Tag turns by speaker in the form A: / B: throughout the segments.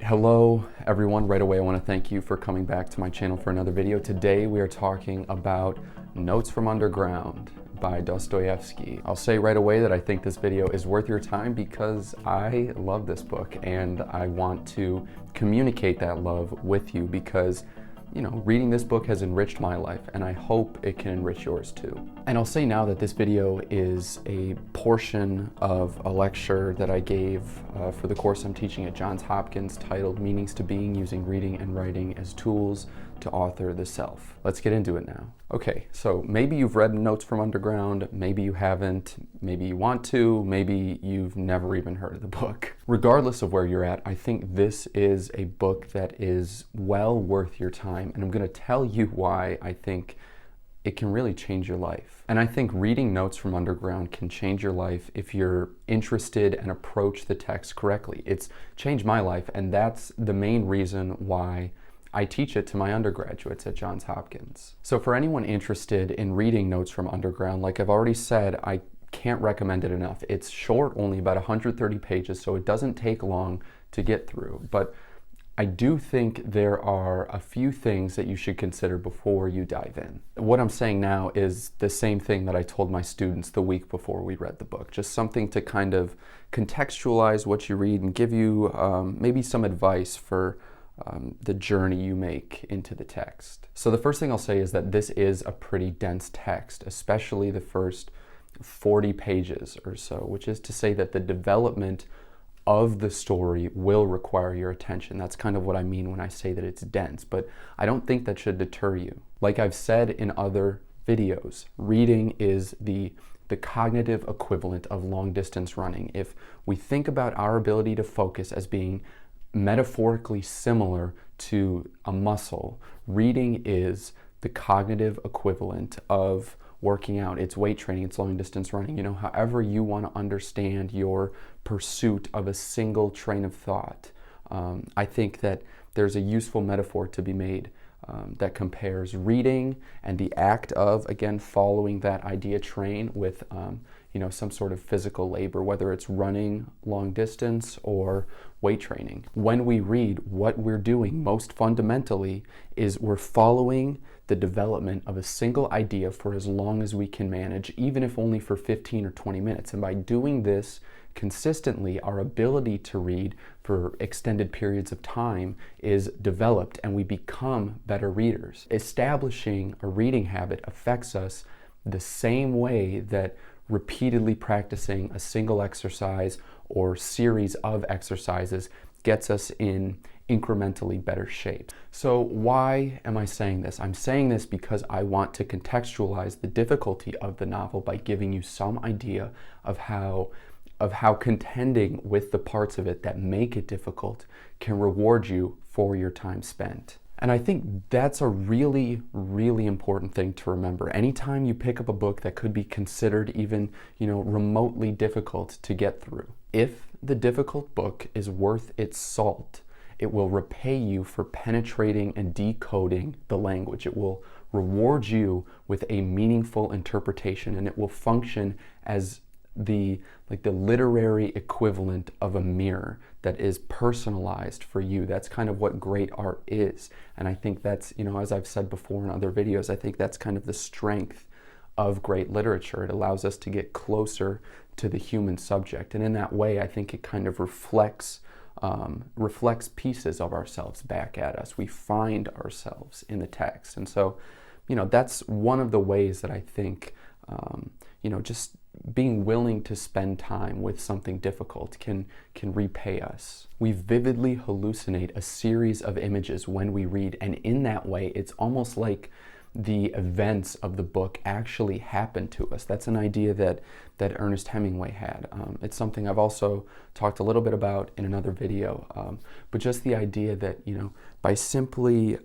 A: Hello everyone. Right away I want to thank you for coming back to my channel for another video. Today we are talking about Notes from Underground by Dostoevsky. I'll say right away that I think this video is worth your time because I love this book and I want to communicate that love with you because reading this book has enriched my life and I hope it can enrich yours too. And I'll say now that this video is a portion of a lecture that I gave for the course I'm teaching at Johns Hopkins titled Meanings to Being, Using Reading and Writing as Tools to Author the Self. Let's get into it now. Okay, so maybe you've read Notes from Underground, maybe you haven't, maybe you want to, maybe you've never even heard of the book. Regardless of where you're at, I think this is a book that is well worth your time, and I'm going to tell you why I think it can really change your life. And I think reading Notes from Underground can change your life if you're interested and approach the text correctly. It's changed my life, and that's the main reason why I teach it to my undergraduates at Johns Hopkins. So for anyone interested in reading Notes from Underground, like I've already said, I can't recommend it enough. It's short, only about 130 pages, so it doesn't take long to get through. But I do think there are a few things that you should consider before you dive in. What I'm saying now is the same thing that I told my students the week before we read the book. Just something to kind of contextualize what you read and give you maybe some advice for the journey you make into the text. So the first thing I'll say is that this is a pretty dense text, especially the first 40 pages or so, which is to say that the development of the story will require your attention. That's kind of what I mean when I say that it's dense, but I don't think that should deter you. Like I've said in other videos, reading is the cognitive equivalent of long distance running. If we think about our ability to focus as being metaphorically similar to a muscle, reading is the cognitive equivalent of working out. It's weight training, it's long distance running, however you want to understand your pursuit of a single train of thought. I think that there's a useful metaphor to be made that compares reading and the act of, again, following that idea train with some sort of physical labor, whether it's running long distance or weight training. When we read, what we're doing most fundamentally is we're following the development of a single idea for as long as we can manage, even if only for 15 or 20 minutes. And by doing this consistently, our ability to read for extended periods of time is developed and we become better readers. Establishing a reading habit affects us the same way that repeatedly practicing a single exercise or series of exercises gets us in incrementally better shape. So why am I saying this? I'm saying this because I want to contextualize the difficulty of the novel by giving you some idea of how contending with the parts of it that make it difficult can reward you for your time spent. And I think that's a really, really important thing to remember. Anytime you pick up a book that could be considered even, remotely difficult to get through, if the difficult book is worth its salt, it will repay you for penetrating and decoding the language. It will reward you with a meaningful interpretation, and it will function as the literary equivalent of a mirror that is personalized for you. That's kind of what great art is. And I think that's, as I've said before in other videos, I think that's kind of the strength of great literature. It allows us to get closer to the human subject. And in that way, I think it kind of reflects pieces of ourselves back at us. We find ourselves in the text. And so, that's one of the ways that I think, just being willing to spend time with something difficult can repay us. We vividly hallucinate a series of images when we read, and in that way, it's almost like the events of the book actually happen to us. That's an idea that Ernest Hemingway had. It's something I've also talked a little bit about in another video, but just the idea that, by simply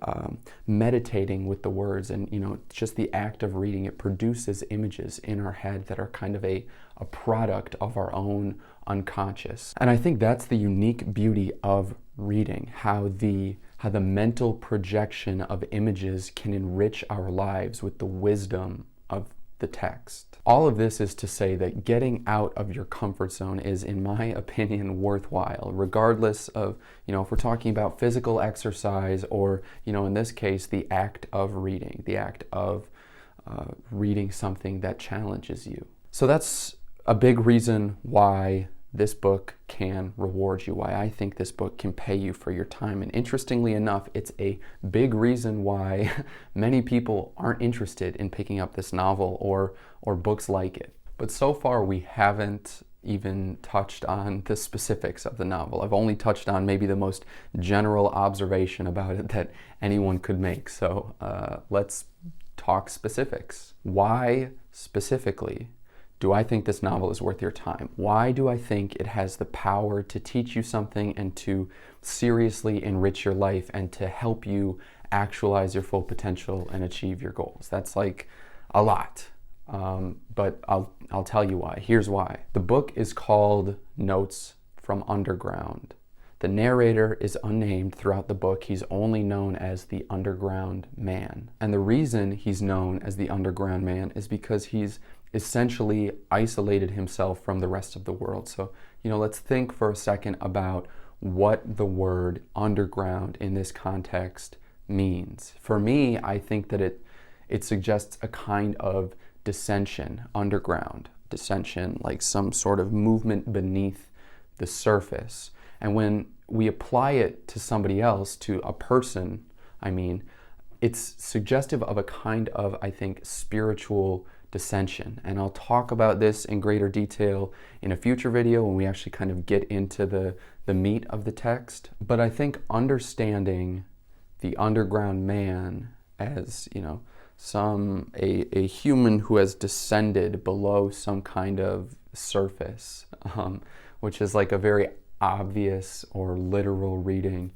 A: meditating with the words and, just the act of reading, it produces images in our head that are kind of a product of our own unconscious. And I think that's the unique beauty of reading, how the mental projection of images can enrich our lives with the wisdom of the text. All of this is to say that getting out of your comfort zone is, in my opinion, worthwhile, regardless of, if we're talking about physical exercise or, in this case, the act of reading, the act of reading something that challenges you. So that's a big reason why this book can reward you, why I think this book can pay you for your time. And interestingly enough, it's a big reason why many people aren't interested in picking up this novel or books like it. But so far, we haven't even touched on the specifics of the novel. I've only touched on maybe the most general observation about it that anyone could make. So let's talk specifics. Why specifically do I think this novel is worth your time? Why do I think it has the power to teach you something and to seriously enrich your life and to help you actualize your full potential and achieve your goals? That's like a lot, but I'll tell you why. Here's why. The book is called Notes from Underground. The narrator is unnamed throughout the book. He's only known as the Underground Man. And the reason he's known as the Underground Man is because he's essentially isolated himself from the rest of the world. So, let's think for a second about what the word underground in this context means. For me, I think that it suggests a kind of dissension, underground, dissension, like some sort of movement beneath the surface. And when we apply it to somebody else, to a person, it's suggestive of a kind of, I think, spiritual dissension. And I'll talk about this in greater detail in a future video when we actually kind of get into the meat of the text. But I think understanding the underground man as, a human who has descended below some kind of surface, which is like a very obvious or literal reading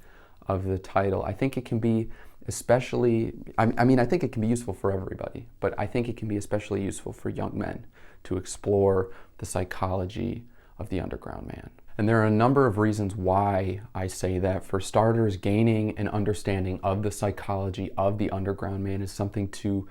A: of the title. I think it can be especially, I think it can be useful for everybody, but I think it can be especially useful for young men to explore the psychology of the underground man. And there are a number of reasons why I say that. For starters, gaining an understanding of the psychology of the underground man is something to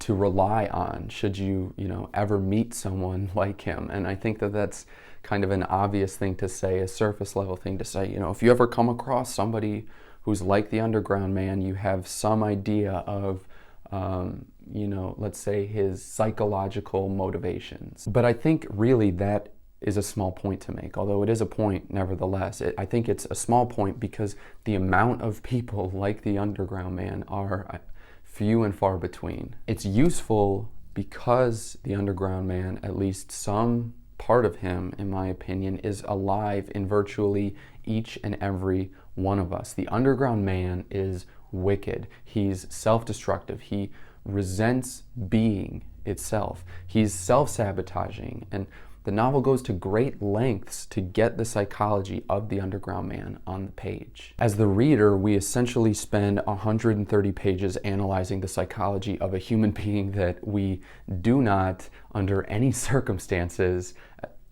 A: rely on should you, ever meet someone like him. And I think that that's kind of an obvious thing to say, a surface level thing to say. If you ever come across somebody who's like the underground man, you have some idea of, let's say his psychological motivations. But I think really that is a small point to make, although it is a point nevertheless. I think it's a small point because the amount of people like the underground man are few and far between. It's useful because the underground man, at least some part of him, in my opinion, is alive in virtually each and every one of us. The underground man is wicked. He's self-destructive. He resents being itself. He's self-sabotaging. And the novel goes to great lengths to get the psychology of the underground man on the page. As the reader, we essentially spend 130 pages analyzing the psychology of a human being that we do not, under any circumstances,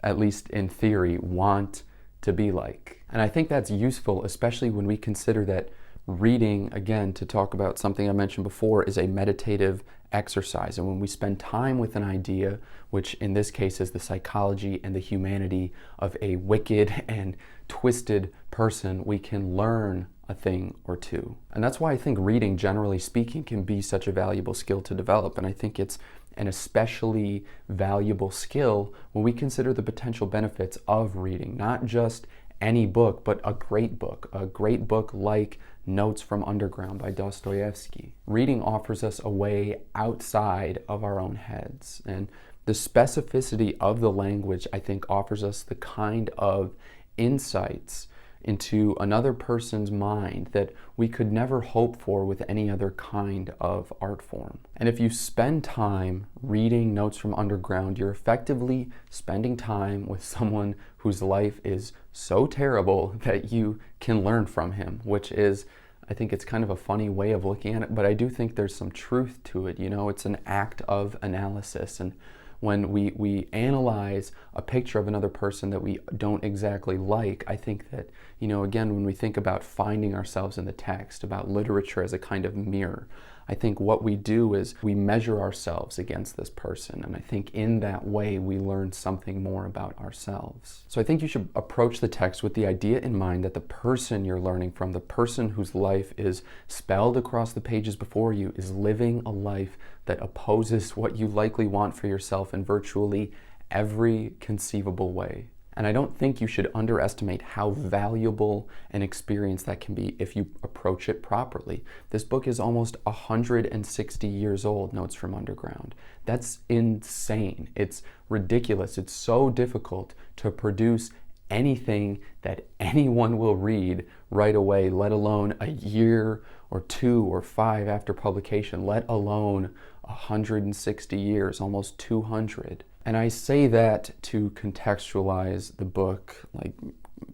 A: at least in theory, want to be like. And I think that's useful, especially when we consider that reading, again, to talk about something I mentioned before, is a meditative exercise. And when we spend time with an idea, which in this case is the psychology and the humanity of a wicked and twisted person, we can learn a thing or two. And that's why I think reading, generally speaking, can be such a valuable skill to develop. And I think it's an especially valuable skill when we consider the potential benefits of reading, not just any book, but a great book like Notes from Underground by Dostoevsky. Reading offers us a way outside of our own heads, and the specificity of the language, I think, offers us the kind of insights into another person's mind that we could never hope for with any other kind of art form. And if you spend time reading Notes from Underground, you're effectively spending time with someone whose life is so terrible that you can learn from him, which is, I think it's kind of a funny way of looking at it, but I do think there's some truth to it. It's an act of analysis. And when we analyze a picture of another person that we don't exactly like, I think that, You know, again, when we think about finding ourselves in the text, about literature as a kind of mirror, I think what we do is we measure ourselves against this person, and I think in that way we learn something more about ourselves. So I think you should approach the text with the idea in mind that the person you're learning from, the person whose life is spelled across the pages before you, is living a life that opposes what you likely want for yourself in virtually every conceivable way. And I don't think you should underestimate how valuable an experience that can be if you approach it properly. This book is almost 160 years old, Notes from Underground. That's insane. It's ridiculous. It's so difficult to produce anything that anyone will read right away, let alone a year or 2 or 5 after publication, let alone 160 years, almost 200. And I say that to contextualize the book, like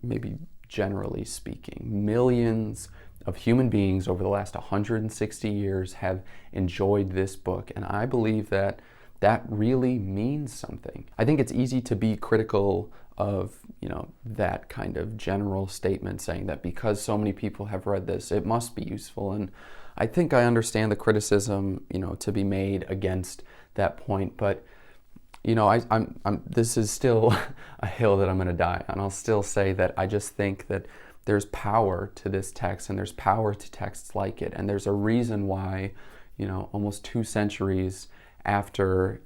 A: maybe generally speaking. Millions of human beings over the last 160 years have enjoyed this book, and I believe that that really means something. I think it's easy to be critical of, that kind of general statement saying that because so many people have read this, it must be useful. And I think I understand the criticism, to be made against that point, but this is still a hill that I'm going to die on. I'll still say that I just think that there's power to this text, and there's power to texts like it, and there's a reason why, almost 2 centuries after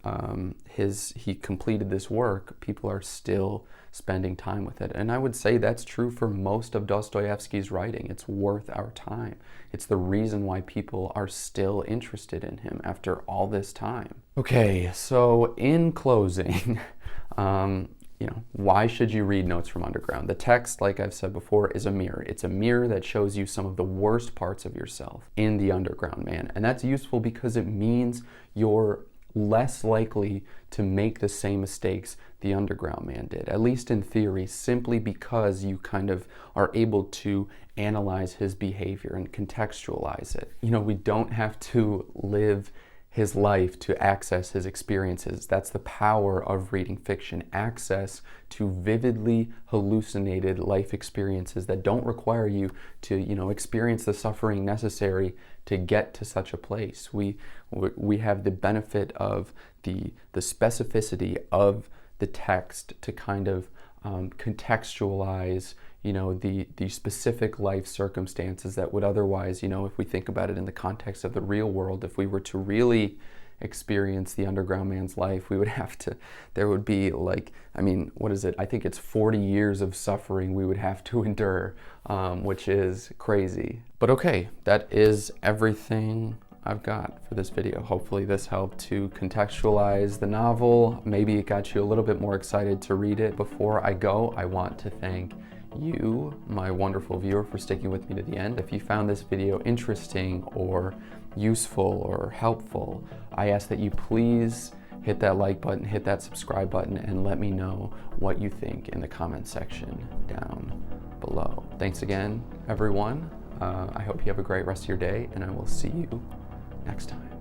A: he completed this work, people are still spending time with it. And I would say that's true for most of Dostoevsky's writing. It's worth our time. It's the reason why people are still interested in him after all this time. Okay, so in closing, why should you read Notes from Underground? The text, like I've said before, is a mirror. It's a mirror that shows you some of the worst parts of yourself in the underground man. And that's useful because it means you're less likely to make the same mistakes the underground man did, at least in theory, simply because you kind of are able to analyze his behavior and contextualize it. We don't have to live his life to access his experiences. That's the power of reading fiction, access to vividly hallucinated life experiences that don't require you to, experience the suffering necessary to get to such a place. We have the benefit of the specificity of the text to kind of contextualize the specific life circumstances that would otherwise, if we think about it in the context of the real world, if we were to really experience the underground man's life, there would be what is it? I think it's 40 years of suffering we would have to endure, which is crazy. But okay, that is everything I've got for this video. Hopefully this helped to contextualize the novel. Maybe it got you a little bit more excited to read it. Before I go, I want to thank you, my wonderful viewer, for sticking with me to the end. If you found this video interesting or useful or helpful, I ask that you please hit that like button, hit that subscribe button, and let me know what you think in the comment section down below. Thanks again, everyone. I hope you have a great rest of your day, and I will see you next time.